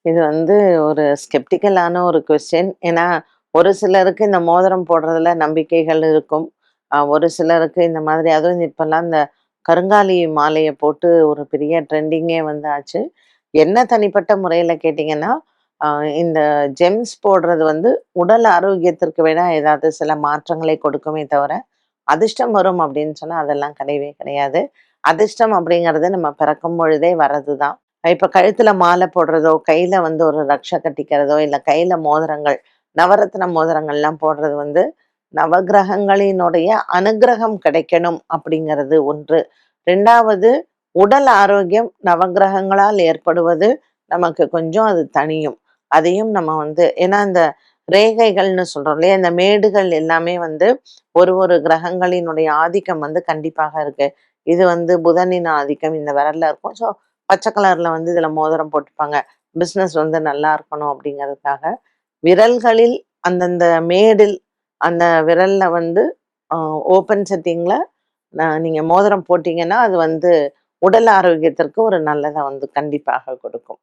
இது வந்து ஒரு ஸ்கெப்டிக்கலான ஒரு கொஸ்டின். ஏன்னா, ஒரு சிலருக்கு இந்த மோதிரம் போடுறதுல நம்பிக்கைகள் இருக்கும். ஒரு சிலருக்கு இந்த மாதிரி அதுவும் இப்பல்லாம் இந்த கருங்காலி மாலைய போட்டு ஒரு பெரிய ட்ரெண்டிங்கே வந்து ஆச்சு. என்ன தனிப்பட்ட முறையில கேட்டீங்கன்னா, அ இந்த ஜெம்ஸ் போடுறது வந்து உடல் ஆரோக்கியத்திற்கு வேணா ஏதாவது சில மாற்றங்களை கொடுக்குமே தவிர, அதிர்ஷ்டம் வரும் அப்படின்னு சொன்னா அதெல்லாம் கிடையவே கிடையாது. அதிர்ஷ்டம் அப்படிங்கிறது நம்ம பிறக்கும் பொழுதே வர்றது தான். இப்ப கழுத்துல மாலை போடுறதோ, கையில வந்து ஒரு ரக்ஷ கட்டிக்கிறதோ, இல்ல கையில மோதிரங்கள், நவரத்ன மோதிரங்கள்லாம் போடுறது வந்து, நவக்கிரகங்களினுடைய அனுக்கிரகம் கிடைக்கணும் அப்படிங்கிறது ஒன்று. 2வது உடல் ஆரோக்கியம் நவக்கிரகங்களால் ஏற்படுவது நமக்கு கொஞ்சம் அது தணியும். அதையும் நம்ம வந்து ஏன்னா இந்த ரேகைகள்னு சொல்றோம் இல்லையா? இந்த மேடுகள் எல்லாமே வந்து ஒரு ஒரு கிரகங்களினுடைய ஆதிக்கம் வந்து கண்டிப்பாக இருக்கு. இது வந்து புதனின் ஆதிக்கம் இந்த விரல்ல இருக்கும். ஸோ பச்சை கலர்ல வந்து இதுல மோதிரம் போட்டுப்பாங்க. பிசினஸ் வந்து நல்லா இருக்கணும் அப்படிங்கிறதுக்காக. விரல்களில் அந்தந்த மேடில் அந்த விரல்ல வந்து அ ஓப்பன் செட்டிங்ல நீங்க மோதிரம் போட்டீங்கன்னா, அது வந்து உடல் ஆரோக்கியத்திற்கு ஒரு நல்லத வந்து கண்டிப்பாக கொடுக்கும்.